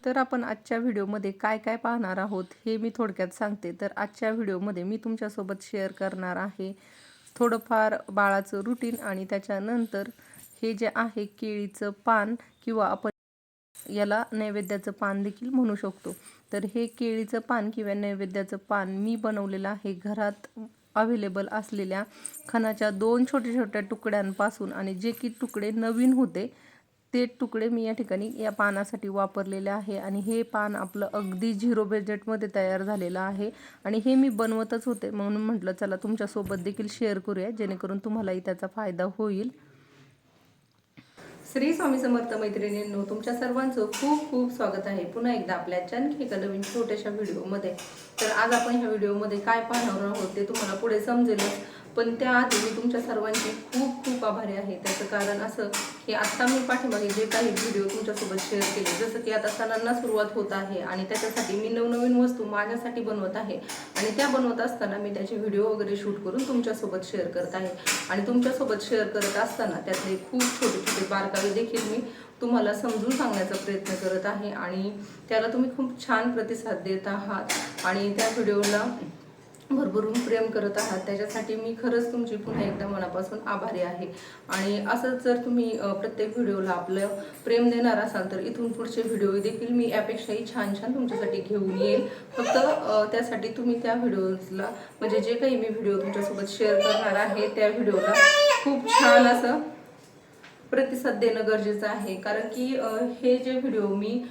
तर आपण आजच्या व्हिडिओमध्ये काय काय पाहणार आहोत हे मी थोडक्यात सांगते. तर आजच्या व्हिडिओमध्ये मी तुमच्यासोबत शेअर करणार आहे थोडंफार बाळाचं रुटीन आणि त्याच्यानंतर हे जे आहे केळीचं पान किंवा आपण याला नैवेद्याचं पान देखील म्हणू शकतो. तर हे केळीचं पान किंवा नैवेद्याचं पान मी बनवलेलं आहे घरात अवेलेबल असलेल्या खणाच्या 2 छोट्या तुकड्यांपासून आणि जे की तुकडे नवीन होते ते तुकडे मी या ठिकाणी या पानासाठी वापरलेले आहे. आणि हे पान आपलं अगदी 0 बजेटमध्ये तयार झालेलं आहे आणि हे मी बनवतच होते म्हणून म्हटलं चला तुमच्यासोबत देखील शेअर करूया जेणेकरून तुम्हालाही त्याचा फायदा होईल. श्री स्वामी समर्थ मैत्रिणींनो, तुमच्या सर्वांचं खूप खूप स्वागत आहे पुन्हा एकदा आपल्या आणखी एका नवीन छोट्याशा व्हिडिओमध्ये. तर आज आपण ह्या व्हिडिओमध्ये काय पाहणार आहोत ते तुम्हाला पुढे समजेलच, पण त्याआधी मी तुमच्या सर्वांची खूप खूप आभारी आहे. त्याचं कारण असं की आत्ता मी पाठीमागे जे काही व्हिडिओ तुमच्यासोबत शेअर केले, जसं की आता सणांना सुरुवात होत आहे आणि त्याच्यासाठी मी नवनवीन वस्तू माझ्यासाठी बनवत आहे आणि त्या बनवत असताना मी त्याचे व्हिडिओ वगैरे शूट करून तुमच्यासोबत शेअर करत आहे. आणि तुमच्यासोबत शेअर करत असताना त्यातले खूप छोटे छोटे बारकावे देखील मी तुम्हाला समजून सांगण्याचा प्रयत्न करत आहे आणि त्याला तुम्ही खूप छान प्रतिसाद देत आहात आणि त्या व्हिडिओला भरभरून प्रेम करत आहात. त्याच्यासाठी मी खरंच तुमची पुन्हा एकदा मनापासून आभारी आहे. आणि असंच जर तुम्ही प्रत्येक व्हिडिओला आपलं प्रेम देणार असाल तर इथून पुढचे व्हिडिओ देखील मी यापेक्षाही छान छान तुमच्यासाठी घेऊन येईल. फक्त त्यासाठी तुम्ही त्या व्हिडिओला म्हणजे जे काही मी व्हिडिओ तुमच्यासोबत शेअर करणार आहे त्या व्हिडिओला खूप छान असं प्रतिसाद देणं गरजेचं आहे. कारण की हे जे व्हिडिओ मी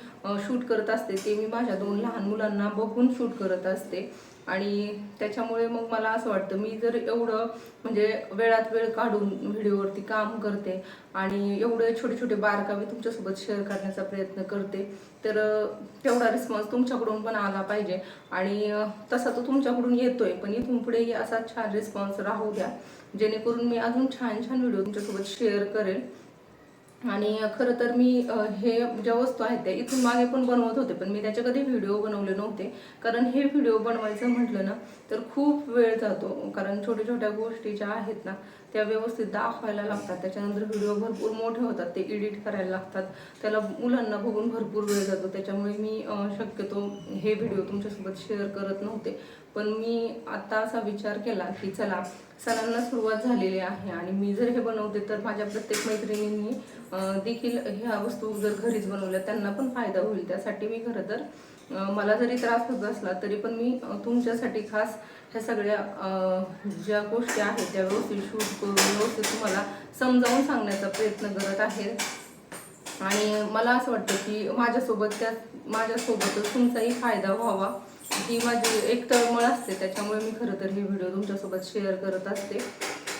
शूट करत असते ते मी माझ्या 2 लहान मुलांना बघून शूट करत असते आणि त्याच्यामुळे मग मला असं वाटतं मी जर एवढं म्हणजे वेळात वेळ काढून व्हिडिओवरती काम करते आणि एवढे छोटे छोटे बारकावे तुमच्यासोबत शेअर करण्याचा प्रयत्न करते तर तेवढा रिस्पॉन्स तुमच्याकडून पण आला पाहिजे. आणि तसा तो तुमच्याकडून येतोय, पण इथून पुढेही असा छान रिस्पॉन्स राहू द्या जेणेकरून मी अजून छान छान व्हिडिओ तुमच्यासोबत शेअर करेल. आणि खरं तर मी हे ज्या वस्तू आहेत त्या इथून मागे पण बनवत होते, पण मी त्याचे कधी व्हिडिओ बनवले नव्हते. कारण हे व्हिडिओ बनवायचं म्हटलं ना तर खूप वेळ जातो, कारण छोट्या छोट्या गोष्टी ज्या आहेत ना त्या व्यवस्थित दाखवायला लागतात. त्याच्यानंतर व्हिडिओ भरपूर मोठे होतात, ते एडिट करायला लागतात, त्याला मुलांना बघून भरपूर वेळ जातो. त्याच्यामुळे मी शक्यतो हे व्हिडिओ तुमच्यासोबत शेअर करत नव्हते. पण मी आता असा विचार केला की चला सणांना सुरुवात झालेली आहे आणि मी जर हे बनवते तर माझ्या प्रत्येक मैत्रिणींनी देखील ह्या वस्तू जर घरीच बनवल्या त्यांना पण फायदा होईल. त्यासाठी मी खरं तर मला जरी त्रास होत असला तरी पण मी तुमच्यासाठी खास ह्या सगळ्या ज्या गोष्टी आहेत त्या व्यवस्थित शूट करून व्यवस्थित तुम्हाला समजावून सांगण्याचा प्रयत्न करत आहे. आणि मला असं वाटतं की माझ्यासोबतच तुमचाही फायदा व्हावा ही माझी एक तळमळ असते. त्याच्यामुळे मी खरं तर हे व्हिडिओ तुमच्यासोबत शेअर करत असते.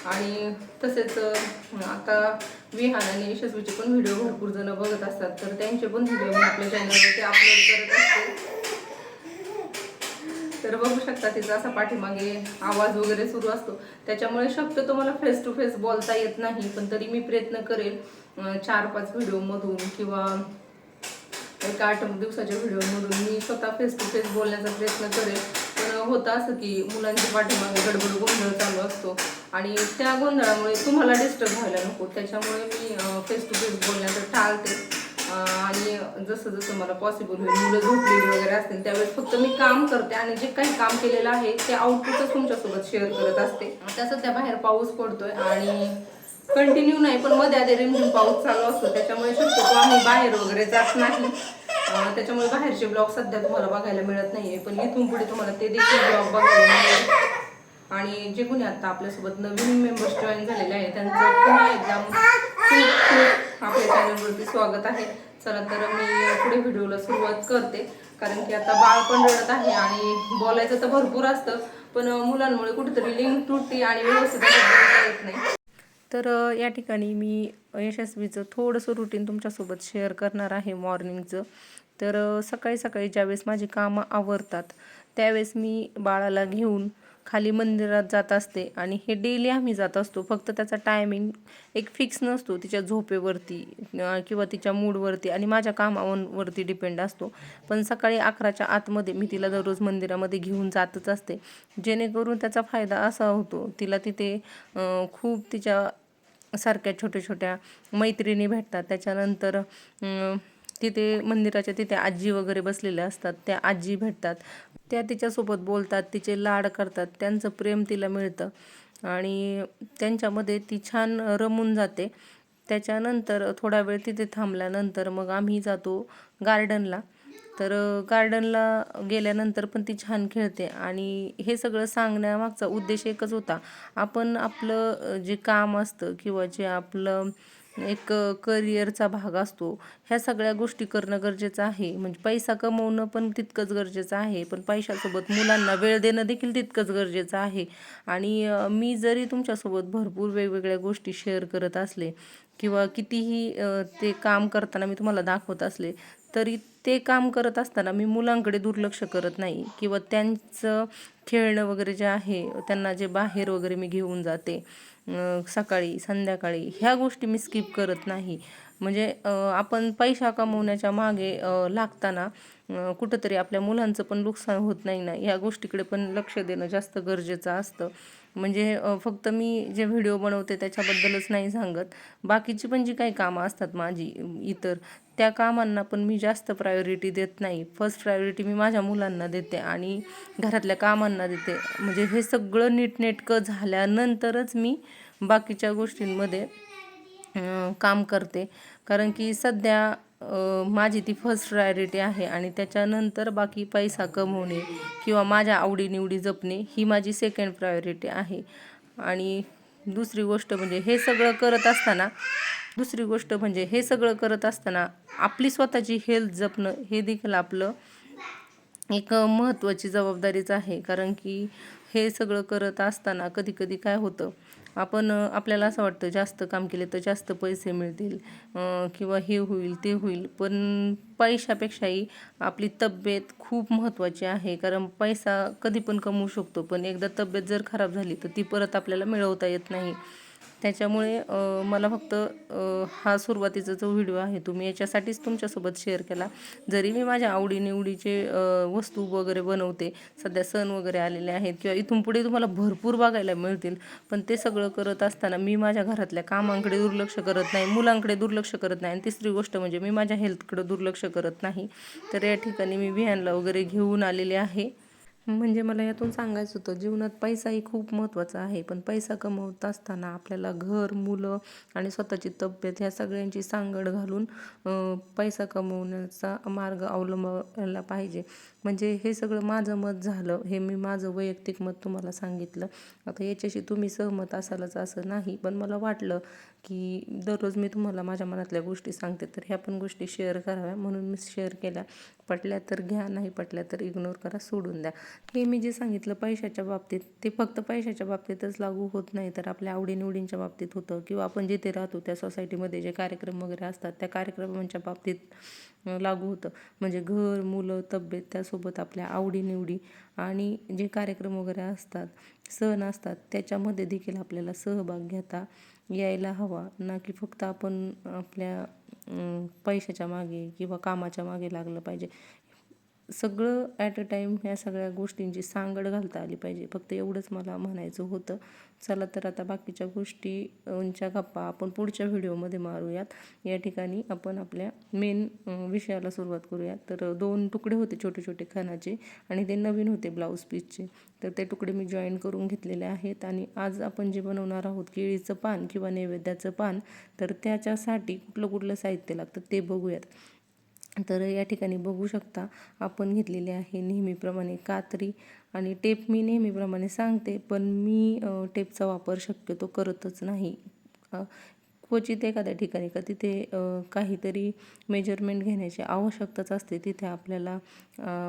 आणि तसेच आता विहान आणि यशस्वीचे पण व्हिडिओ भरपूर जण बघत असतात, तर त्यांचे पण व्हिडिओ मी आपल्या चॅनलवरती अपलोड करत असते. तर बघू शकता तिचा असा पाठीमागे आवाज वगैरे सुरू असतो, त्याच्यामुळे शक्यतो मला फेस टू फेस बोलता येत नाही, पण तरी मी प्रयत्न करेल 4-5 व्हिडिओमधून किंवा 8 दिवसाच्या व्हिडिओमधून मी स्वतः फेस टू फेस बोलण्याचा प्रयत्न करेल. पण होतं असं की मुलांच्या पाठीमागे गडबड गोंधळ चालू असतो आणि त्या गोंधळामुळे तुम्हाला डिस्टर्ब व्हायला नको, त्याच्यामुळे मी फेस टू फेस बोलण्याचं टाळते. आणि जसं जसं मला पॉसिबल होईल, मुलं झोपलेली वगैरे असतील त्यावेळेस फक्त मी काम करते आणि जे काही काम केलेलं आहे ते आउटपुटच तुमच्यासोबत शेअर करत असते. त्या सध्या बाहेर पाऊस पडतोय आणि कंटिन्यू नाही पण मध्ये आधी रिमझिम पाऊस चालू असतो, त्याच्यामुळे शक्यतो आम्ही बाहेर वगैरे जात नाही. त्याच्यामुळे बाहेरचे ब्लॉग सध्या तुम्हाला बघायला मिळत नाहीये, पण इथून पुढे तुम्हाला ते देखील ब्लॉग बघायला मिळेल. आणि जे कोणी आता आपल्यासोबत नवीन मेंबर्स जॉईन झालेले आहे त्यांचं पुन्हा एकदा खूप खूप आपल्या चॅनलवरती स्वागत आहे. चला तर मी पुढे व्हिडिओला सुरुवात करते, कारण की आता बाळ पण रडत आहे आणि बोलायचं तर भरपूर असतं पण मुलांमुळे कुठेतरी लिंक तुटते आणि व्यवस्थित बोलता येत नाही. तर या ठिकाणी मी यशस्वीचं थोडंसं रुटीन तुमच्यासोबत शेअर करणार आहे मॉर्निंगचं. तर सकाळी सकाळी ज्यावेळेस माझी कामं आवरतात त्यावेळेस मी बाळाला घेऊन खाली मंदिरात जात असते आणि हे डेली आम्ही जात असतो. फक्त त्याचा टायमिंग एक फिक्स नसतो, तिच्या झोपेवरती किंवा तिच्या मूडवरती आणि माझ्या कामावरती डिपेंड असतो. पण सकाळी 11च्या आतमध्ये मी तिला दररोज मंदिरामध्ये घेऊन जातच असते, जेणेकरून त्याचा फायदा असा होतो तिला तिथे खूप तिच्या सारख्या छोट्या छोट्या मैत्रिणी भेटतात. त्याच्यानंतर तिथे मंदिराच्या तिथे आजी वगैरे बसलेल्या असतात, त्या आजी भेटतात, त्या तिच्यासोबत बोलतात, तिचे लाड करतात, त्यांचं प्रेम तिला मिळतं आणि त्यांच्यामध्ये ती छान रमून जाते. त्याच्यानंतर थोडा वेळ तिथे थांबल्यानंतर मग आम्ही जातो गार्डनला. तर गार्डनला गेल्यानंतर पण ती छान खेळते आणि हे सगळं सांगण्यामागचा उद्देश एकच होता, आपण आपलं जे काम असतं किंवा जे आपलं एक करिअरचा भाग असतो, ह्या सगळ्या गोष्टी करणं गरजेचं आहे. म्हणजे पैसा कमवणं पण तितकंच गरजेचं आहे, पण पैशासोबत मुलांना वेळ देणं देखील तितकंच गरजेचं आहे. आणि मी जरी तुमच्यासोबत भरपूर वेगवेगळ्या गोष्टी शेअर करत असले किंवा कितीही ते काम करताना मी तुम्हाला दाखवत असले, तरी ते काम करत असताना मी मुलांकडे दुर्लक्ष करत नाही किंवा त्यांचं खेळणं वगैरे जे आहे, त्यांना जे बाहेर वगैरे मी घेऊन जाते सकाळी संध्याकाळी, ह्या गोष्टी मी स्किप करत नाही. म्हणजे आपण पैसा कमवण्याच्या मागे लागताना कुठंतरी आपल्या मुलांचं पण नुकसान होत नाही ना, ह्या गोष्टीकडे पण लक्ष देणं जास्त गरजेचं असतं. म्हणजे फक्त मी जे व्हिडिओ बनवते त्याच्याबद्दलच नाही सांगत, बाकीची पण जी काही कामं असतात माझी इतर, त्या कामांना पण मी जास्त प्रायोरिटी देत नाही. फर्स्ट प्रायोरिटी मी माझ्या मुलांना देते आणि घरातल्या कामांना देते. म्हणजे हे सगळं नीटनेटकं झाल्यानंतरच मी बाकीच्या गोष्टींमध्ये काम करते. कारण की सध्या माझी ती फर्स्ट प्रायोरिटी आहे आणि त्याच्यानंतर बाकी पैसा कमवणे किंवा माझ्या आवडीनिवडी जपणे ही माझी सेकंड प्रायोरिटी आहे. आणि दुसरी गोष्ट म्हणजे हे सगळं करत असताना आपली स्वतःची हेल्थ जपणं हे देखील आपलं एक महत्त्वाची जबाबदारीच आहे. कारण की हे सगळं करत असताना कधी कधी काय होतं, आपल्याला असं वाटतं जास्त काम केले तर जास्त पैसे मिळतील किंवा हे होईल ते होईल, पण पैशापेक्षाही आपली तब्येत खूप महत्त्वाची आहे. कारण पैसा कधी पण कमवू शकतो, पण एकदा तब्येत जर खराब झाली तर ती परत आपल्याला मिळवता येत नाही. त्याच्यामुळे मला फक्त हा सुरुवातीचा जो व्हिडिओ आहे तो मी याच्यासाठीच तुमच्यासोबत शेअर केला. जरी मी माझ्या आवडीनिवडीचे वस्तू वगैरे बनवते, सध्या सण वगैरे आलेले आहेत किंवा इथून पुढे तुम्हाला भरपूर बघायला मिळतील, पण ते सगळं करत असताना मी माझ्या घरातल्या कामांकडे दुर्लक्ष करत नाही, मुलांकडे दुर्लक्ष करत नाही आणि तिसरी गोष्ट म्हणजे मी माझ्या हेल्थकडे दुर्लक्ष करत नाही. तर या ठिकाणी मी विहानला वगैरे घेऊन आलेले आहे. म्हणजे मला यातून सांगायचं होतं, जीवनात पैसाही खूप महत्त्वाचा आहे, पण पैसा कमवत असताना आपल्याला घर, मुलं आणि स्वतःची तब्येत ह्या सगळ्यांची सांगड घालून पैसा कमवण्याचा मार्ग अवलंबायला पाहिजे. म्हणजे हे सगळं माझं मत झालं, हे मी माझं वैयक्तिक मत तुम्हाला सांगितलं. आता याच्याशी तुम्ही सहमत असालच असं नाही, पण मला वाटलं की दररोज मी तुम्हाला माझ्या मनातल्या गोष्टी सांगते, तर ह्या पण गोष्टी शेअर कराव्या म्हणून मी शेअर केल्या. पटल्या तर घ्या, नाही पटल्या तर इग्नोर करा, सोडून द्या. हे मी जे सांगितलं पैशाच्या बाबतीत, ते फक्त पैशाच्या बाबतीतच लागू होत नाही, तर आपल्या आवडीनिवडींच्या बाबतीत होतं किंवा आपण जिथे राहतो त्या सोसायटीमध्ये जे कार्यक्रम वगैरे असतात त्या कार्यक्रमांच्या बाबतीत लागू होतं. म्हणजे घर, मुलं, तब्येत, त्यासोबत आपल्या आवडीनिवडी आणि जे कार्यक्रम वगैरे असतात, सण असतात, त्याच्यामध्ये देखील आपल्याला सहभाग घेता यायला हवा. ना की फक्त आपण आपल्या पैशाच्या मागे किंवा कामाच्या मागे लागलं पाहिजे. सगळं ॲट अ टाईम ह्या सगळ्या गोष्टींची सांगड घालता आली पाहिजे. फक्त एवढंच मला म्हणायचं होतं. चला तर आता बाकीच्या गोष्टींच्या गप्पा आपण पुढच्या व्हिडिओमध्ये मारूयात. या ठिकाणी आपण आपल्या मेन विषयाला सुरुवात करूयात. तर 2 तुकडे होते छोटे छोटे खणाचे आणि ते नवीन होते ब्लाऊज पीसचे, तर ते तुकडे मी जॉईन करून घेतलेले आहेत. आणि आज आपण जे बनवणार आहोत केळीचं पान किंवा नैवेद्याचं पान, तर त्याच्यासाठी कुठलं साहित्य लागतं ते बघूयात. तर या ठिकाणी बघू शकता आपण घेतलेले आहे नेहमीप्रमाणे कात्री आणि टेप. मी नेहमीप्रमाणे सांगते, पण मी टेपचा वापर शक्यतो करतच नाही. क्वचित एखाद्या ठिकाणी का तिथे काहीतरी मेजरमेंट घेण्याची आवश्यकताच असते, तिथे आपल्याला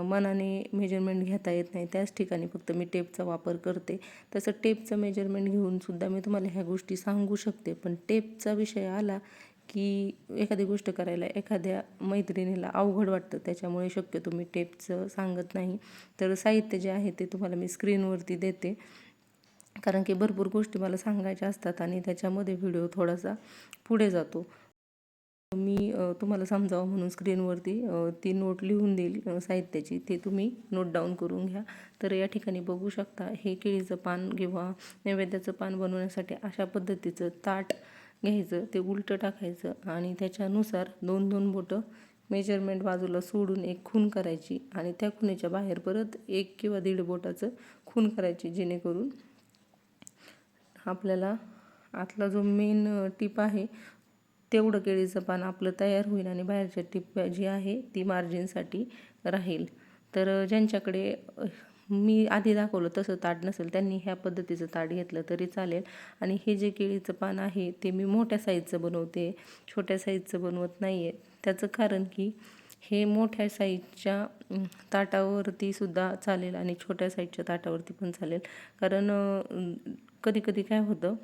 मनाने मेजरमेंट घेता येत नाही, त्याच ठिकाणी फक्त मी टेपचा वापर करते. तसं टेपचं मेजरमेंट घेऊन सुद्धा मी तुम्हाला ह्या गोष्टी सांगू शकते, पण टेपचा विषय आला की एखादी गोष्ट करायला एखाद्या मैत्रिणीला अवघड वाटतं, त्याच्यामुळे शक्यतो मी टेपचं सांगत नाही. तर साहित्य जे आहे ते तुम्हाला मी स्क्रीनवरती देते, कारण की भरपूर गोष्टी मला सांगायच्या असतात आणि त्याच्यामध्ये व्हिडिओ थोडासा पुढे जातो. मी तुम्हाला समजावं म्हणून स्क्रीनवरती ती नोट लिहून देईल साहित्याची, ते तुम्ही नोट डाऊन करून घ्या. तर या ठिकाणी बघू शकता, हे केळीचं पान किंवा नैवेद्याचं पान बनवण्यासाठी अशा पद्धतीचं ताट घ्यायचं, ते उलटं टाकायचं आणि त्याच्यानुसार 2-2 बोटं मेजरमेंट बाजूला सोडून एक खूण करायची आणि त्या खुणेच्या बाहेर परत 1 किंवा 1.5 बोटाचं खूण करायची, जेणेकरून आपल्याला आतला जो मेन टीप आहे तेवढं केळीचं पान आपलं तयार होईल आणि बाहेरच्या टीप जी आहे ती मार्जिनसाठी राहील. तर ज्यांच्याकडे मी आधी दाखवलं तसं ताट नसेल त्यांनी ह्या पद्धतीचं ताट घेतलं तरी चालेल. आणि हे जे केळीचं पान आहे ते मी मोठ्या साईजचं बनवते, छोट्या साईजचं बनवत नाही आहे. त्याचं कारण की हे मोठ्या साईजच्या ताटावरती सुद्धा चालेल आणि छोट्या साईजच्या ताटावरती पण चालेल. कारण कधी कधी काय होतं,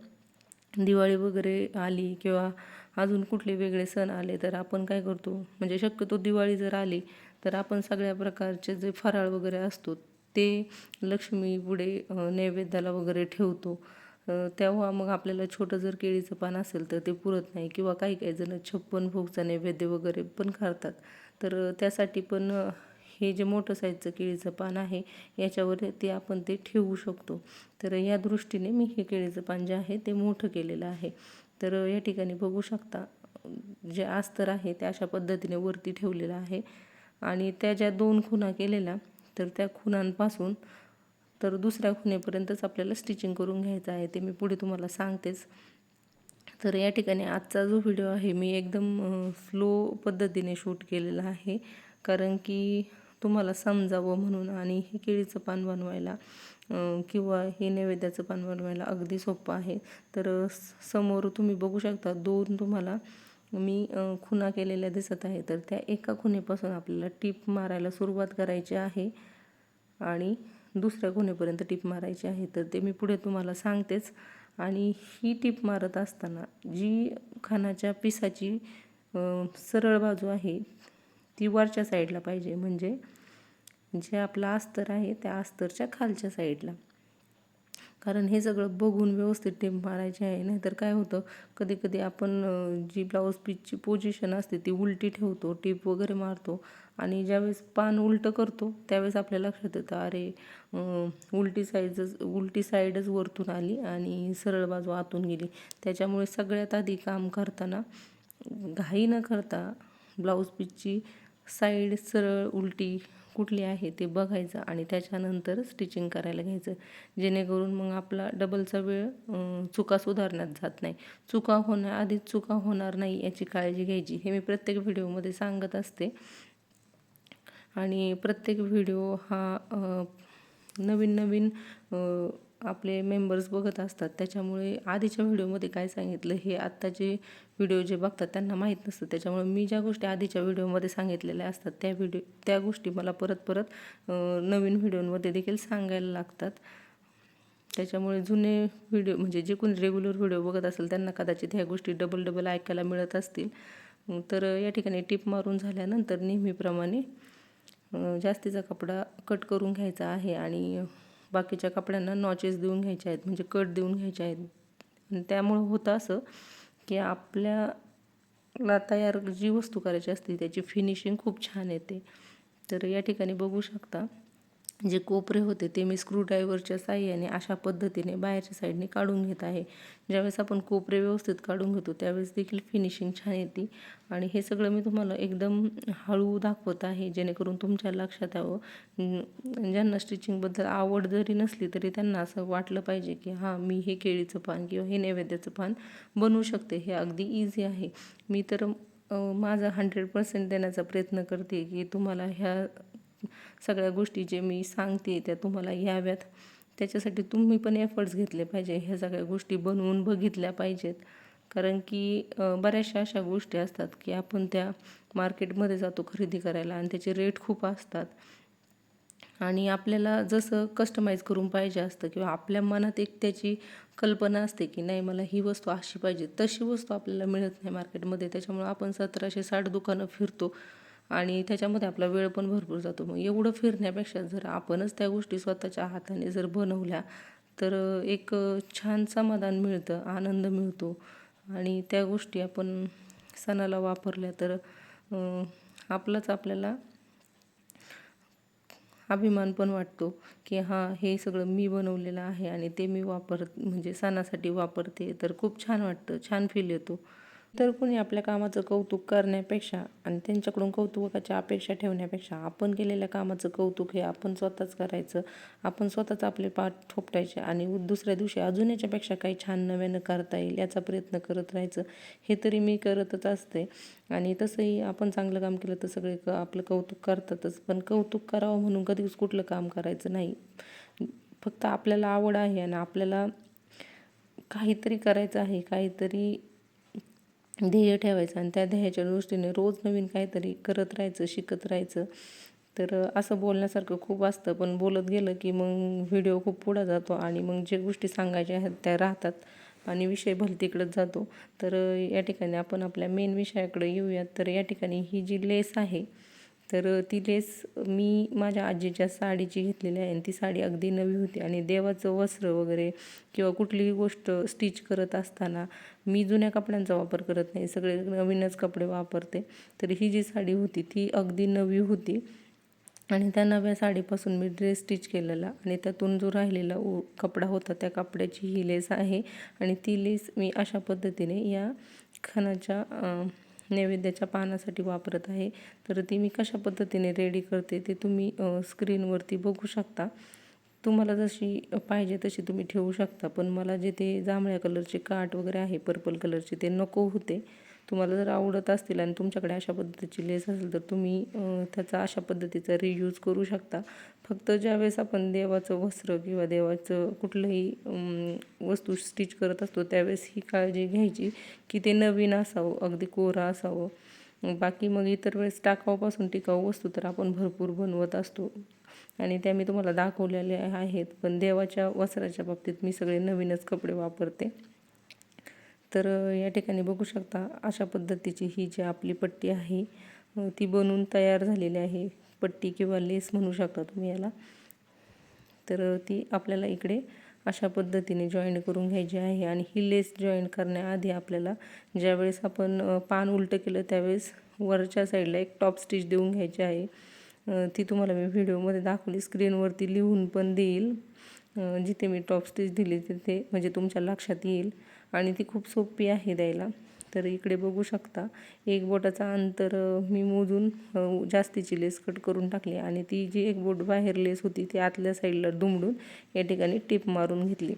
दिवाळी वगैरे आली किंवा अजून कुठले वेगळे सण आले तर आपण काय करतो, म्हणजे शक्यतो दिवाळी जर आली तर आपण सगळ्या प्रकारचे जे फराळ वगैरे असतो ते लक्ष्मी पुढे नैवेद्याला वगैरे ठेवतो. तेव्हा मग आपल्याला छोटं जर केळीचं पान असेल तर ते पुरत नाही, किंवा काही काही जण 56 भोगचा नैवेद्य वगैरे पण करतात. तर त्यासाठी पण हे जे मोठं साईजचं केळीचं पान आहे याच्यावर ते आपण ते ठेवू शकतो. तर या दृष्टीने मी हे केळीचं पान जे आहे ते मोठं केलेलं आहे. तर या ठिकाणी बघू शकता जे अस्तर आहे ते अशा पद्धतीने वरती ठेवलेलं आहे. आणि त्या ज्या 2 खुणा केलेल्या तर त्या खुणांपासून तर दुसऱ्या खुणेपर्यंतच आपल्याला स्टिचिंग करून घ्यायचं आहे, ते मी पुढे तुम्हाला सांगतेच. तर या ठिकाणी आजचा जो व्हिडिओ आहे मी एकदम स्लो पद्धतीने शूट केलेला आहे, कारण की तुम्हाला समजावं म्हणून. आणि हे केळीचं पान बनवायला किंवा हे नैवेद्याचं पान बनवायला अगदी सोपं आहे. तर समोर तुम्ही बघू शकता 2 तुम्हाला मी खुणा केलेल्या दिसत आहे. तर त्या एका खुणेपासून आपल्याला टीप मारायला सुरुवात करायची आहे आणि दुसऱ्या खुणेपर्यंत टीप मारायची आहे. तर ते मी पुढे तुम्हाला सांगतेच. आणि ही टीप मारत असताना जी खानाच्या पिसाची सरळ बाजू आहे ती वरच्या साईडला पाहिजे, म्हणजे जे आपलं अस्तर आहे त्या अस्तरच्या खालच्या साईडला. कारण हे सगळं बघून व्यवस्थित टीप मारायची आहे. नाहीतर काय होतं, कधी कधी आपण जी ब्लाऊज पीसची पोझिशन असते ती उलटी ठेवतो, टीप वगैरे मारतो आणि ज्यावेळेस पान उलटं करतो त्यावेळेस आपल्या लक्षात येतं अरे उलटी साईडच वरतून आली आणि सरळ बाजू आतून गेली. त्याच्यामुळे सगळ्यात आधी काम करताना घाई न करता ब्लाऊज पीसची साईड सरळ उलटी कुठली आहे ते बघायचं आणि त्याच्यानंतर स्टिचिंग करायला घ्यायचं, जेणेकरून मग आपला डबलचा वेळ चुका सुधारण्यात जात नाही. आधीच चुका होणार नाही याची काळजी घ्यायची, हे मी प्रत्येक व्हिडिओमध्ये सांगत असते. आणि प्रत्येक व्हिडिओ हा नवीन नवीन आपले मेंबर्स बघत असतात, त्याच्यामुळे आधीच्या व्हिडिओमध्ये काय सांगितलं हे आत्ताचे व्हिडिओ जे बघतात त्यांना माहीत नसतं. त्याच्यामुळे मी ज्या गोष्टी आधीच्या व्हिडिओमध्ये सांगितलेल्या असतात त्या गोष्टी मला परत परत नवीन व्हिडिओमध्ये देखील सांगायला लागतात. त्याच्यामुळे जुने व्हिडिओ म्हणजे जे कोणी रेग्युलर व्हिडिओ बघत असेल त्यांना कदाचित ह्या गोष्टी डबल ऐकायला मिळत असतील. तर या ठिकाणी टिप मारून झाल्यानंतर नेहमीप्रमाणे जास्तीचा कपडा कट करून घ्यायचा आहे आणि बाकीच्या कपड्यांना नॉचेस देऊन घ्यायचे आहेत, म्हणजे कट देऊन घ्यायचे आहेत. आणि त्यामुळं होतं असं की आपल्याला तयार जी वस्तू करायची असते त्याची फिनिशिंग खूप छान येते. तर या ठिकाणी बघू शकता जे कोपरे होते ते मी स्क्रूड्रायव्हरच्या साहाय्याने अशा पद्धतीने बाहेरच्या साईडने काढून घेत आहे. ज्यावेळेस आपण कोपरे व्यवस्थित काढून घेतो त्यावेळेस देखील फिनिशिंग छान येते. आणि हे सगळं मी तुम्हाला एकदम हळू दाखवत आहे, जेणेकरून तुमच्या लक्षात यावं. ज्यांना स्टिचिंगबद्दल आवड जरी नसली तरी त्यांना असं वाटलं पाहिजे की हां, मी हे केळीचं पान किंवा हे नैवेद्याचं पान बनवू शकते, हे अगदी इझी आहे. मी तर माझा 100% देण्याचा प्रयत्न करते की तुम्हाला ह्या सगळ्या गोष्टी जे मी सांगते त्या तुम्हाला याव्यात. त्याच्यासाठी तुम्ही पण एफर्ट्स घेतले पाहिजे, ह्या सगळ्या गोष्टी बनवून बघितल्या पाहिजेत. कारण की बऱ्याचशा अशा गोष्टी असतात की आपण त्या मार्केटमध्ये जातो खरेदी करायला आणि त्याचे रेट खूप असतात आणि आपल्याला जसं कस्टमाइज करून पाहिजे असतं किंवा आपल्या मनात एक त्याची कल्पना असते की नाही मला ही वस्तू अशी पाहिजे, तशी वस्तू आपल्याला मिळत नाही मार्केटमध्ये. त्याच्यामुळं आपण 1760 दुकानं फिरतो आणि त्याच्यामध्ये आपला वेळ पण भरपूर जातो. मग एवढं फिरण्यापेक्षा जर आपणच त्या गोष्टी स्वतःच्या हाताने जर बनवल्या तर एक छान समाधान मिळतं, आनंद मिळतो आणि त्या गोष्टी आपण सणाला वापरल्या तर आपल्याला अभिमान पण वाटतो की हां, हे सगळं मी बनवलेलं आहे आणि ते मी म्हणजे सणासाठी वापरते, तर खूप छान वाटतं, छान फील येतो. तर कोणी आपल्या कामाचं कौतुक करण्यापेक्षा आणि त्यांच्याकडून कौतुकाच्या अपेक्षा ठेवण्यापेक्षा आपण केलेल्या कामाचं कौतुक हे आपण स्वतःच करायचं. आपण स्वतःच आपले पाठ थोपटायचे आणि दुसऱ्या दिवशी अजून याच्यापेक्षा काही छान नव्यानं करता येईल याचा प्रयत्न करत राहायचं. हे तरी मी करतच असते. आणि तसंही आपण चांगलं काम केलं तर सगळे आपलं कौतुक करतातच. पण कौतुक करावं म्हणून कधीच कुठलं काम करायचं नाही. फक्त आपल्याला आवड आहे आणि आपल्याला काहीतरी करायचं आहे, काहीतरी ध्येय ठेवायचं आणि त्या ध्येयाच्या दृष्टीने रोज नवीन काहीतरी करत राहायचं, शिकत राहायचं. तर असं बोलण्यासारखं खूप असतं, पण बोलत गेलं की मग व्हिडिओ खूप पुढं जातो आणि मग जे गोष्टी सांगायच्या आहेत त्या राहतात आणि विषय भलतीकडंच जातो. तर या ठिकाणी आपण आपल्या मेन विषयाकडे येऊयात. तर या ठिकाणी ही जी लेस आहे तर ती लेस मी माझ्या आजीच्या साडीची घेतलेली आहे आणि ती साडी अगदी नवी होती. आणि देवाचं वस्त्र वगैरे किंवा कुठलीही गोष्ट स्टिच करत असताना मी जुन्या कपड्यांचा वापर करत नाही, सगळे नवीनच कपडे वापरते. तर ही जी साडी होती ती अगदी नवी होती आणि त्या नव्या साडीपासून मी ड्रेस स्टिच केलेला आणि त्यातून जो राहिलेला कपडा होता त्या कपड्याची ही लेस आहे. आणि ती लेस मी अशा पद्धतीने या खणाच्या नैवेद्याच्या पानासाठी वापरत आहे. तर ती मी कशा पद्धतीने रेडी करते ते तुम्ही स्क्रीनवरती बघू शकता. तुम्हाला जशी पाहिजे तशी तुम्ही ठेवू शकता, पण मला जे ते जांभळ्या कलरचे काठ वगैरे आहे पर्पल कलरचे ते नको होते. तुम्हाला जर आवडत असतील आणि तुमच्याकडे अशा पद्धतीची लेस असेल तर तुम्ही त्याचा अशा पद्धतीचा रियूज करू शकता. फक्त ज्यावेळेस आपण देवाचं वस्त्र किंवा देवाचं कुठलंही वस्तू स्टिच करत असतो त्यावेळेस ही काळजी घ्यायची की ते नवीन असावं, अगदी कोरा असावं. बाकी मग इतर वेळेस टाकाऊपासून टिकाऊ वस्तू तर आपण भरपूर बनवत असतो आणि त्या मी तुम्हाला दाखवलेल्या आहेत. पण देवाच्या वस्त्राच्या बाबतीत मी सगळे नवीनच कपडे वापरते. तर या ठिकाणी बघू शकता अशा पद्धतीची ही जी आपली पट्टी आहे ती बनवून तयार झालेली आहे. पट्टी किंवा लेस म्हणू शकता तुम्ही याला. तर ती आपल्याला इकडे अशा पद्धतीने जॉईन करून घ्यायची आहे. आणि ही लेस जॉईन करण्याआधी आपल्याला ज्यावेळेस आपण पान उलटं केलं त्यावेळेस वरच्या साईडला एक टॉप स्टिच देऊन घ्यायची आहे. ती तुम्हाला मी व्हिडिओमध्ये दाखवली, स्क्रीनवरती लिहून पण देईल. जिथे मी टॉप स्टिच दिली तिथे म्हणजे तुमच्या लक्षात येईल. आणि ती खूप सोपी आहे द्यायला. तर इकडे बघू शकता एक बोटाचा अंतर मी मोजून जास्तीची लेस कट करून टाकली आणि ती जी एक बोट बाहेर लेस होती ती आतल्या साईडला दुमडून या ठिकाणी टिप मारून घेतली.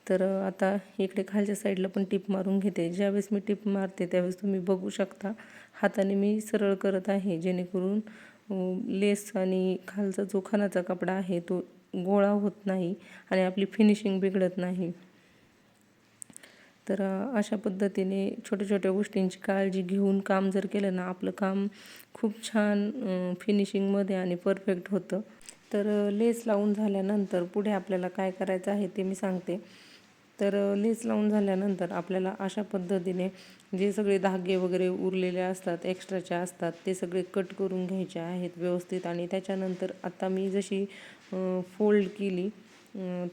तर आता इकडे खालच्या साईडला पण टिप मारून घेते. ज्यावेळेस मी टिप मारते त्यावेळेस तुम्ही बघू शकता हाताने मी सरळ करत आहे जेणेकरून लेस आणि खालचा जो खणाचा कपडा आहे तो गोळा होत नाही आणि आपली फिनिशिंग बिघडत नाही. तर अशा पद्धतीने छोट्या छोट्या गोष्टींची काळजी घेऊन काम जर केलं ना आपलं काम खूप छान फिनिशिंगमध्ये आणि परफेक्ट होतं. तर लेस लावून झाल्यानंतर पुढे आपल्याला काय करायचं आहे ते मी सांगते. तर लेस लावून झाल्यानंतर आपल्याला अशा पद्धतीने जे सगळे धागे वगैरे उरलेले असतात एक्स्ट्राचे असतात ते सगळे कट करून घ्यायचे आहेत व्यवस्थित. आणि त्याच्यानंतर आता मी जशी फोल्ड केली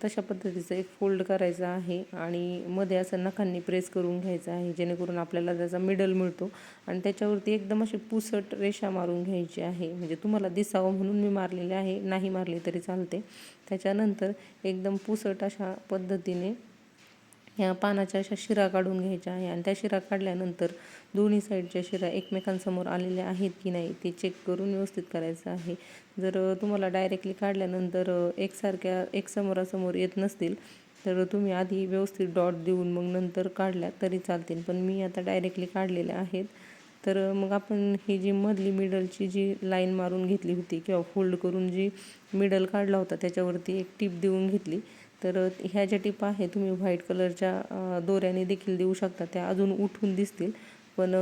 तशा पद्धतीचं एक फोल्ड करायचं आहे आणि मध्ये असं नखांनी प्रेस करून घ्यायचं आहे जेणेकरून आपल्याला त्याचा मिडल मिळतो. आणि त्याच्यावरती एकदम अशी पुसट रेषा मारून घ्यायची आहे. म्हणजे तुम्हाला दिसावं म्हणून मी मारलेले आहे, नाही मारली तरी चालते. त्याच्यानंतर एकदम पुसट अशा पद्धतीने ह्या पानाच्या अशा शिरा काढून घ्यायच्या आहे. आणि त्या शिरा काढल्यानंतर दोन्ही साईडच्या शिरा एकमेकांसमोर आलेल्या आहेत की नाही ते चेक करून व्यवस्थित करायचं आहे. जर तुम्हाला डायरेक्टली काढल्यानंतर एकसारख्या एक समोरासमोर येत नसतील तर तुम्ही आधी व्यवस्थित डॉट देऊन मग नंतर काढल्या तरी चालतील. पण मी आता डायरेक्टली काढलेल्या आहेत. तर मग आपण ही जी मधली मिडलची जी लाईन मारून घेतली होती किंवा फोल्ड करून जी मिडल काढला होता त्याच्यावरती एक टिप देऊन घेतली. तर ह्या ज्या टिपा आहे तुम्ही व्हाईट कलरच्या दोऱ्याने देखील देऊ शकता, त्या अजून उठून दिसतील. पण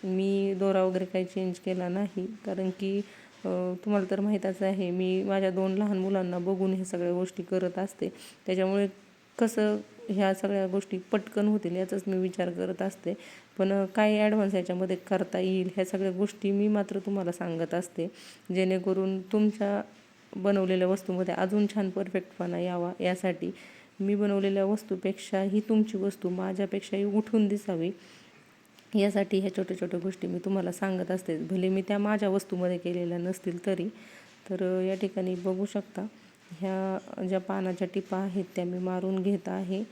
मी दोरा वगैरे काही चेंज केला नाही कारण की तुम्हाला तर माहीतच आहे मी माझ्या 2 लहान मुलांना बघून ह्या सगळ्या गोष्टी करत असते. त्याच्यामुळे कसं ह्या सगळ्या गोष्टी पटकन होतील याचाच मी विचार करत असते. पण काही ॲडव्हान्स याच्यामध्ये करता येईल ह्या सगळ्या गोष्टी मी मात्र तुम्हाला सांगत असते जेणेकरून तुमच्या बनवलेल्या वस्तूमध्ये अजून छान परफेक्टपणा यावा यासाठी. मी बनवलेल्या वस्तूपेक्षा ही तुमची वस्तू माझ्यापेक्षाही उठून दिसावी यासाठी ह्या छोट्या छोट्या गोष्टी मी तुम्हाला सांगत असते, भले मी त्या माझ्या वस्तूमध्ये केलेल्या नसतील तरी. तर या ठिकाणी बघू शकता ह्या ज्या पानाच्या टिपा आहेत त्या मी मारून घेत आहे.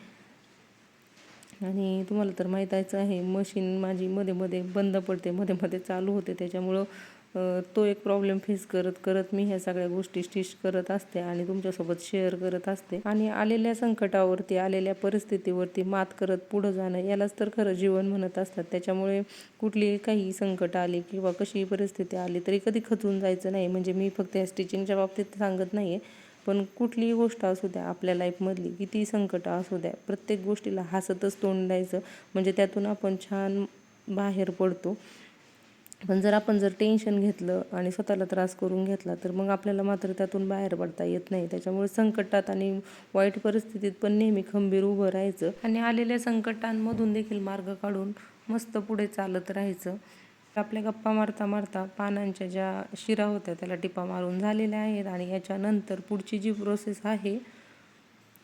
आणि तुम्हाला तर माहीतच आहे मशीन माझी मध्ये मध्ये बंद पडते, मध्ये मध्ये चालू होते. त्याच्यामुळं तो एक प्रॉब्लेम फेस करत करत मी ह्या सगळ्या गोष्टी स्टिच करत असते आणि तुमच्यासोबत शेअर करत असते. आणि आलेल्या संकटावरती, आलेल्या परिस्थितीवरती मात करत पुढं जाणं, यालाच तर खरं जीवन म्हणत असतात. त्याच्यामुळे कुठली काही संकट आली किंवा कशी परिस्थिती आली तरी कधी खचून जायचं नाही. म्हणजे मी फक्त या स्टिचिंगच्या बाबतीत सांगत नाही आहे, पण कुठलीही गोष्ट असू द्या आपल्या लाईफमधली, किती संकट असू द्या, प्रत्येक गोष्टीला हसतच तोंड द्यायचं. म्हणजे त्यातून आपण छान बाहेर पडतो. पण जर आपण टेन्शन घेतलं आणि स्वतःला त्रास करून घेतला तर मग आपल्याला मात्र त्यातून बाहेर पडता येत नाही. त्याच्यामुळे संकटात आणि वाईट परिस्थितीत पण नेहमी खंबीर उभं राहायचं आणि आलेल्या संकटांमधून देखील मार्ग काढून मस्त पुढे चालत राहायचं. आपल्या गप्पा मारता मारता पानांच्या ज्या शिरा होत्या त्याला टिपा मारून झालेल्या आहेत. आणि याच्यानंतर पुढची जी प्रोसेस आहे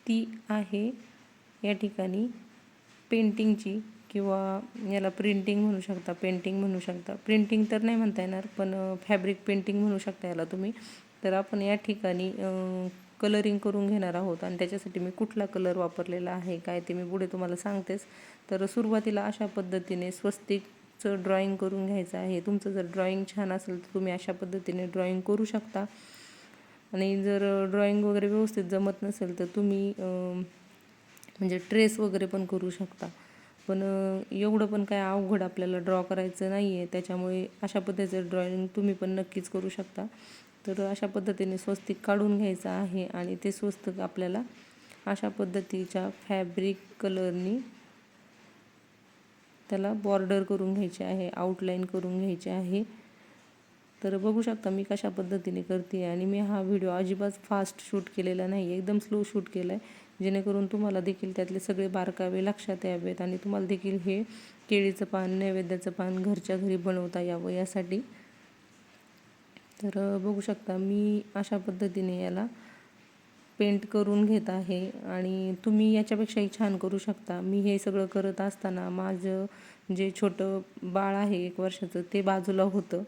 ती आहे या ठिकाणी पेंटिंगची, किंवा याला प्रिंटिंग म्हणू शकता, पेंटिंग म्हणू शकता. प्रिंटिंग तर नाही म्हणता येणार, पण फॅब्रिक पेंटिंग म्हणू शकता याला तुम्ही. तर आपण या ठिकाणी कलरिंग करून घेणार आहोत आणि त्याच्यासाठी मी कुठला कलर वापरलेला आहे काय ते मी पुढे तुम्हाला सांगतेच. तर सुरुवातीला अशा पद्धतीने स्वस्तिकचं ड्रॉइंग करून घ्यायचं आहे. तुमचं जर ड्रॉइंग छान असेल तर तुम्ही अशा पद्धतीने ड्रॉइंग करू शकता. आणि जर ड्रॉइंग वगैरे व्यवस्थित जमत नसेल तर तुम्ही म्हणजे ट्रेस वगैरे पण करू शकता. पण एवढं पण काय अवघड आपल्याला ड्रॉ करायचं नाही आहे. त्याच्यामुळे अशा पद्धतीचं ड्रॉइंग तुम्ही पण नक्कीच करू शकता. तर अशा पद्धतीने स्वस्तिक काढून घ्यायचं आहे आणि ते स्वस्तिक आपल्याला अशा पद्धतीच्या फॅब्रिक कलरनी त्याला बॉर्डर करून घ्यायचे आहे, आउटलाईन करून घ्यायचे आहे. तर बघू शकता मी कशा पद्धतीने करते. आणि मी हा व्हिडिओ अजिबात फास्ट शूट केलेला नाही, एकदम स्लो शूट केला आहे, जेणेकरून तुम्हाला देखील त्यातले सगळे बारकावे लक्षात यावेत आणि तुम्हाला देखील हे केळीचं पान, नैवेद्याचं पान घरच्या घरी बनवता यावं यासाठी. तर बघू शकता मी अशा पद्धतीने याला पेंट करून घेत आहे आणि तुम्ही याच्यापेक्षाही छान करू शकता. मी हे सगळं करत असताना माझं जे छोटं बाळ आहे 1 वर्षाचं ते बाजूला होतं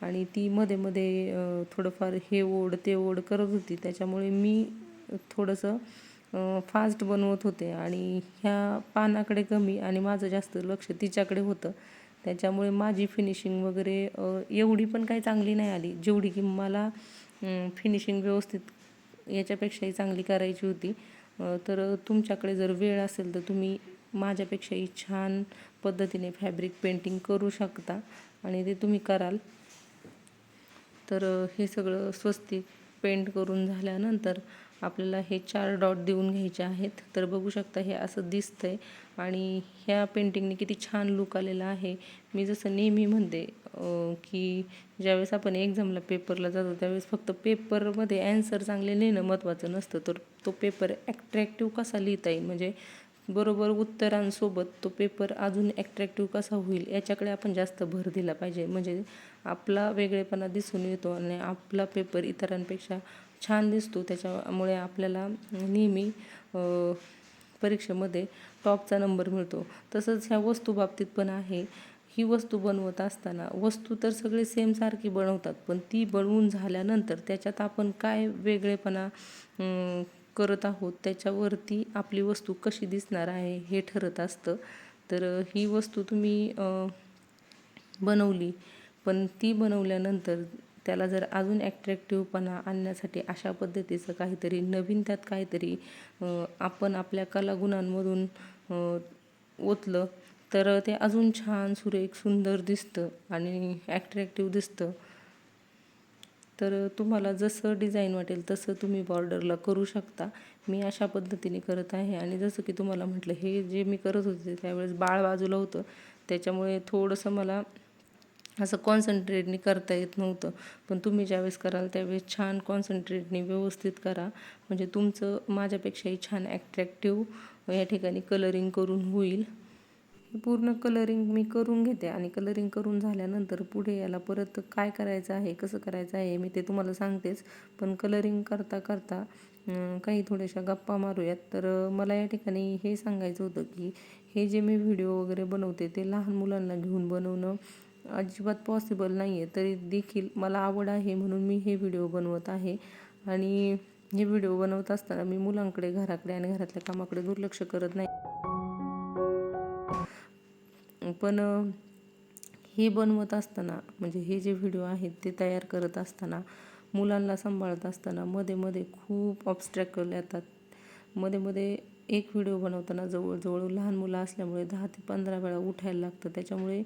आणि ती मध्ये मध्ये थोडंफार हे ओढ ते ओढ करत होती. त्याच्यामुळे मी थोडंसं फास्ट बनवत होते आणि ह्या पानाकडे कमी आणि माझं जास्त लक्ष तिच्याकडे होतं. त्याच्यामुळे माझी फिनिशिंग वगैरे एवढी पण काही चांगली नाही आली, जेवढी की मला फिनिशिंग व्यवस्थित याच्यापेक्षाही चांगली करायची होती. तर तुमच्याकडे जर वेळ असेल तर तुम्ही माझ्यापेक्षाही छान पद्धतीने फॅब्रिक पेंटिंग करू शकता आणि ते तुम्ही कराल. तर हे सगळं स्वस्तिक पेंट करून झाल्यानंतर आपल्याला हे 4 डॉट देऊन घ्यायचे आहेत. तर बघू शकता हे असं दिसतंय आणि ह्या पेंटिंगने किती छान लुक आलेला आहे. मी जसं नेहमी म्हणते की ज्यावेळेस आपण एक्झामला पेपरला जातो त्यावेळेस फक्त पेपरमध्ये ॲन्सर चांगले लिहिणं महत्त्वाचं नसतं, तर तो पेपर ॲट्रॅक्टिव्ह कसा लिहिता येईल, म्हणजे बरोबर उत्तरांसोबत तो पेपर अजून ॲट्रॅक्टिव्ह कसा होईल याच्याकडे आपण जास्त भर दिला पाहिजे. म्हणजे आपला वेगळेपणा दिसून येतो आणि आपला पेपर इतरांपेक्षा छान दिसतो. त्याच्यामुळे आपल्याला नेहमी परीक्षेमध्ये टॉपचा नंबर मिळतो. तसंच ह्या वस्तूबाबतीत पण आहे. ही वस्तू बनवत असताना वस्तू तर सगळे सेम सारखी बनवतात, पण ती बनवून झाल्यानंतर त्याच्यात आपण काय वेगळेपणा करत आहोत त्याच्यावरती आपली वस्तू कशी दिसणार आहे हे ठरत असतं. तर ही वस्तू तुम्ही बनवली, पण ती बनवल्यानंतर त्याला जर अजून ॲट्रॅक्टिव्हपणा आणण्यासाठी अशा पद्धतीचं काहीतरी नवीन त्यात काहीतरी आपण आपल्या कलागुणांमधून ओतलं तर ते अजून छान सुरेख सुंदर दिसतं आणि ॲट्रॅक्टिव्ह दिसतं. तर तुम्हाला जसं डिझाईन वाटेल तसं तुम्ही बॉर्डरला करू शकता. मी अशा पद्धतीने करत आहे आणि जसं की तुम्हाला म्हटलं हे जे मी करत होते त्यावेळेस बाळ बाजूला होतं, त्याच्यामुळे थोडंसं मला असं कॉन्सन्ट्रेटनी करता येत नव्हतं. पण तुम्ही ज्यावेळेस कराल त्यावेळेस छान कॉन्सन्ट्रेटनी व्यवस्थित करा, म्हणजे तुमचं माझ्यापेक्षाही छान ॲट्रॅक्टिव्ह या ठिकाणी कलरिंग करून होईल. पूर्ण कलरिंग मी करून घेते आणि कलरिंग करून झाल्यानंतर पुढे याला परत काय करायचं आहे, कसं करायचं आहे मी ते तुम्हाला सांगतेच. पण कलरिंग करता करता काही थोड्याशा गप्पा मारूयात. तर मला या ठिकाणी हे सांगायचं होतं की हे जे मी व्हिडिओ वगैरे बनवते ते लहान मुलांना घेऊन बनवणं अजिबात पॉसिबल नाही आहे. तरी देखील मला आवड आहे म्हणून मी हे व्हिडिओ बनवत आहे. आणि हे व्हिडिओ बनवत असताना मी मुलांकडे, घराकडे आणि घरातल्या कामाकडे दुर्लक्ष करत नाही. पण हे बनवत असताना म्हणजे हे जे व्हिडिओ आहेत ते तयार करत असताना, मुलांना सांभाळत असताना मध्ये मध्ये खूप ऑब्स्टॅकल येतात. मध्ये मध्ये एक व्हिडिओ बनवताना जवळजवळ लहान मुलं असल्यामुळे 10 ते 15 वेळा उठायला लागतं. त्याच्यामुळे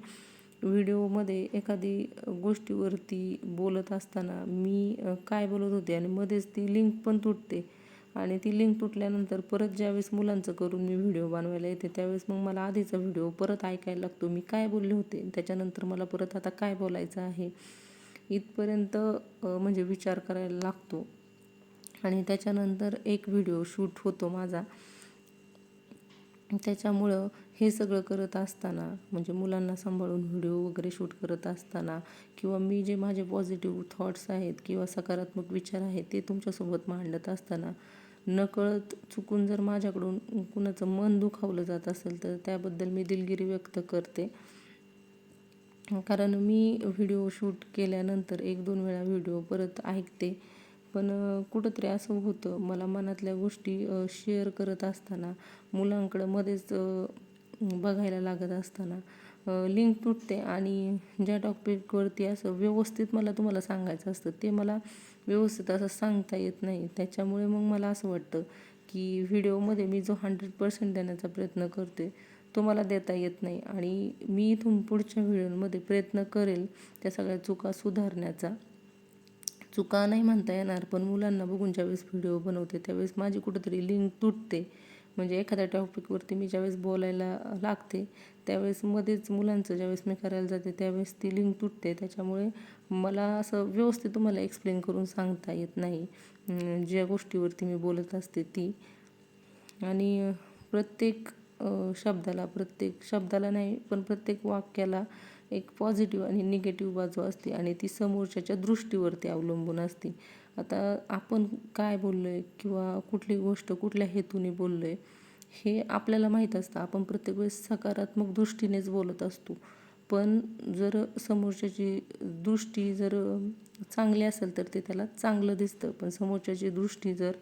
व्हिडिओमध्ये एखादी गोष्टीवरती बोलत असताना मी काय बोलत होते आणि मध्येच ती लिंक पण तुटते. आणि ती लिंक तुटल्यानंतर परत ज्यावेळेस मुलांचं करून मी व्हिडिओ बनवायला येते त्यावेळेस मग मला आधीचा व्हिडिओ परत ऐकायला लागतो. मी काय बोलले होते त्याच्यानंतर मला परत आता काय बोलायचं आहे इथपर्यंत म्हणजे विचार करायला लागतो. आणि त्याच्यानंतर एक व्हिडिओ शूट होतो माझा. त्याच्यामुळं हे सगळं करत असताना म्हणजे मुलांना सांभाळून व्हिडिओ वगैरे शूट करत असताना किंवा मी जे माझे पॉझिटिव्ह थॉट्स आहेत किंवा सकारात्मक विचार आहेत ते तुमच्यासोबत मांडत असताना नकळत चुकून जर माझ्याकडून कुणाचं मन दुखावलं जात असेल तर त्याबद्दल मी दिलगिरी व्यक्त करते. कारण मी व्हिडिओ शूट केल्यानंतर 1-2 वेळा व्हिडिओ परत ऐकते. पण कुठंतरी असं होतं मला मनातल्या गोष्टी शेअर करत असताना मुलांकडं मध्येच बघायला लागत असताना लिंक तुटते आणि ज्या टॉपिकवरती असं व्यवस्थित मला तुम्हाला सांगायचं असतं ते मला व्यवस्थित असं सांगता येत नाही. त्याच्यामुळे मग मला असं वाटतं की व्हिडिओमध्ये मी जो 100% देण्याचा प्रयत्न करते तो मला देता येत नाही. आणि मी इथून पुढच्या व्हिडिओमध्ये प्रयत्न करेल त्या सगळ्या चुका सुधारण्याचा. चुका नाही म्हणता येणार, पण मुलांना बघून ज्यावेळेस व्हिडिओ बनवते त्यावेळेस माझी कुठंतरी लिंक तुटते. म्हणजे एखाद्या टॉपिकवरती मी ज्यावेळेस बोलायला लागते त्यावेळेस मध्येच मुलांचं ज्यावेळेस मी करायला जाते त्यावेळेस ती लिंक तुटते. त्याच्यामुळे मला असं व्यवस्थित तुम्हाला एक्सप्लेन करून सांगता येत नाही ज्या गोष्टीवरती मी बोलत असते ती. आणि प्रत्येक शब्दाला नाही पण प्रत्येक वाक्याला एक पॉझिटिव्ह आणि निगेटिव्ह बाजू असते आणि ती समोरच्याच्या दृष्टीवरती अवलंबून असते. आता आपण काय बोललो आहे किंवा कुठली गोष्ट कुठल्या हेतूने बोललो आहे हे आपल्याला माहीत असतं. आपण प्रत्येक वेळेस सकारात्मक दृष्टीनेच बोलत असतो. पण जर समोरच्याची दृष्टी जर चांगली असेल तर ते त्याला चांगलं दिसतं. पण समोरच्याची दृष्टी जर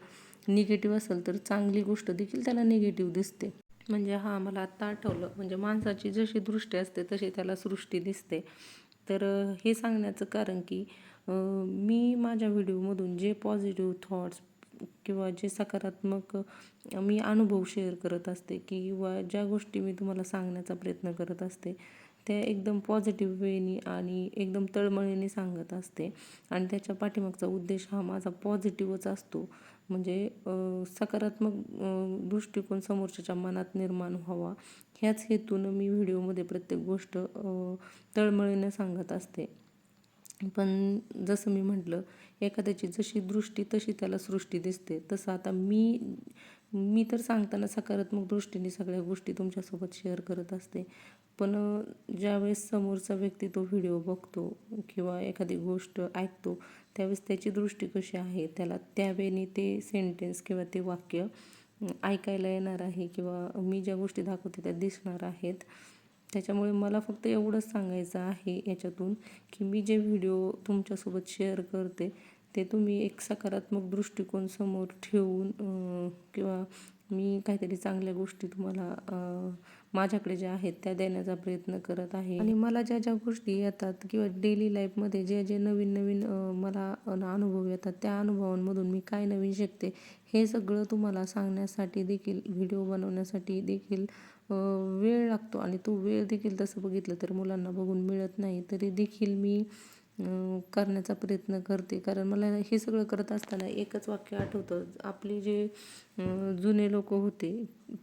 निगेटिव्ह असेल तर चांगली गोष्ट देखील त्याला निगेटिव्ह दिसते. म्हणजे मला आत्ता आठवलं, म्हणजे माणसाची जशी दृष्टी असते तशी त्याला सृष्टी दिसते. तर हे सांगण्याचं कारण की मी माझ्या व्हिडिओमधून जे पॉझिटिव्ह थॉट्स किंवा जे सकारात्मक मी अनुभव शेअर करत असते किंवा ज्या गोष्टी मी तुम्हाला सांगण्याचा प्रयत्न करत असते त्या एकदम पॉझिटिव्ह वेनी आणि एकदम तळमळीने सांगत असते. आणि त्याच्या पाठीमागचा उद्देश हा माझा पॉझिटिव्हच असतो. म्हणजे सकारात्मक दृष्टिकोन समोरच्याच्या मनात निर्माण व्हावा ह्याच हेतूनं मी व्हिडिओमध्ये प्रत्येक गोष्ट तळमळीने सांगत असते. पण जसं मी म्हटलं एखाद्याची जशी दृष्टी तशी त्याला सृष्टी दिसते. तसं आता मी तर सांगताना सकारात्मक दृष्टीने सगळ्या गोष्टी तुमच्यासोबत शेअर करत असते. पण ज्यावेळेस समोरचा व्यक्ती तो व्हिडिओ बघतो किंवा एखादी गोष्ट ऐकतो त्यावेळेस त्याची दृष्टी कशी आहे त्याला त्यावेळी ते सेंटेन्स किंवा ते वाक्य ऐकायला येणार आहे किंवा मी ज्या गोष्टी दाखवते त्या दिसणार आहेत. त्याच्यामुळे मला फक्त एवढंच सांगायचं आहे याच्यातून की मी जे व्हिडिओ तुमच्यासोबत शेअर करते ते तुम्ही एक सकारात्मक दृष्टिकोन समोर ठेवून किंवा मी काहीतरी चांगल्या गोष्टी तुम्हाला माझ्याकडे ज्या आहेत त्या देण्याचा प्रयत्न करत आहे. आणि मला ज्या ज्या गोष्टी येतात किंवा डेली लाईफमध्ये जे जे नवीन नवीन मला अनुभव येतात त्या अनुभवांमधून मी काय नवीन शिकते हे सगळं तुम्हाला सांगण्यासाठी देखील व्हिडिओ बनवण्यासाठी देखील वेळ लागतो. आणि तो वेळ देखील तसं बघितलं तर मुलांना बघून मिळत नाही तरी देखील मी करण्याचा प्रयत्न करते. कारण मला हे सगळं करत असताना एकच वाक्य आठवतं. आपले जे जुने लोक होते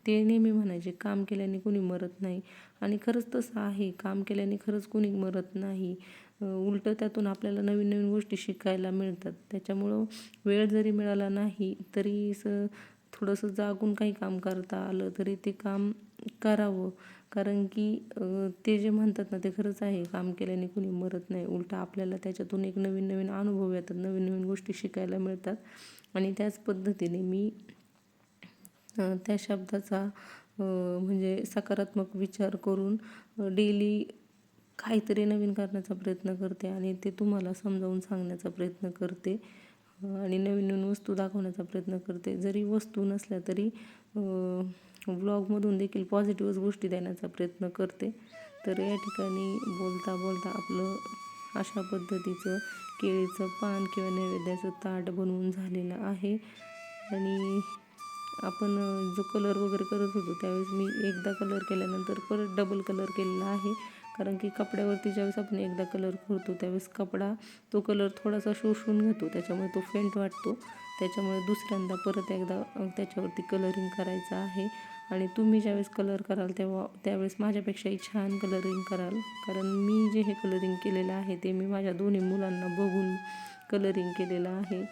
ते नेहमी म्हणायचे काम केल्याने कुणी मरत नाही. आणि खरंच तसं आहे, काम केल्याने खरंच कुणी मरत नाही. उलटं त्यातून आपल्याला नवीन नवीन गोष्टी शिकायला मिळतात. त्याच्यामुळं वेळ जरी मिळाला नाही तरी थोडंसं जागून काही काम करता आलं तरी ते काम करावं. कारण की ते जे म्हणतात ना ते खरंच आहे, काम केल्याने कुणी मरत नाही. उलटं आपल्याला त्याच्यातून एक नवीन नवीन अनुभव येतात, नवीन नवीन गोष्टी शिकायला मिळतात. आणि त्याच पद्धतीने मी त्या शब्दाचा म्हणजे सकारात्मक विचार करून डेली काहीतरी नवीन करण्याचा प्रयत्न करते आणि ते तुम्हाला समजावून सांगण्याचा प्रयत्न करते आणि नवीन नवीन वस्तू दाखवण्याचा प्रयत्न करते. जरी वस्तू नसल्या तरी व्लॉगमधून देखील पॉझिटिव्हच गोष्टी देण्याचा प्रयत्न करते. तर या ठिकाणी बोलता बोलता आपलं अशा पद्धतीचं केळीचं पान किंवा नैवेद्याचं ताट बनवून झालेलं आहे. आणि आपण जो कलर वगैरे करत होतो त्यावेळेस मी एकदा कलर केल्यानंतर परत डबल कलर केलेला आहे. कारण की कपड्यावरती ज्यावेळेस आपण एकदा कलर करतो त्यावेळेस कपडा तो कलर थोडासा शोषून घेतो, त्याच्यामुळे तो फेंट वाटतो. त्याच्यामुळे दुसऱ्यांदा परत एकदा त्याच्यावरती कलरिंग करायचं आहे. आणि तुम्ही ज्यावेळेस कलर कराल त्यावेळेस माझ्यापेक्षाही छान कलरिंग कराल. कारण मी जे हे कलरिंग केलेलं आहे ते मी माझ्या दोन्ही मुलांना बघून कलरिंग केलेलं आहे.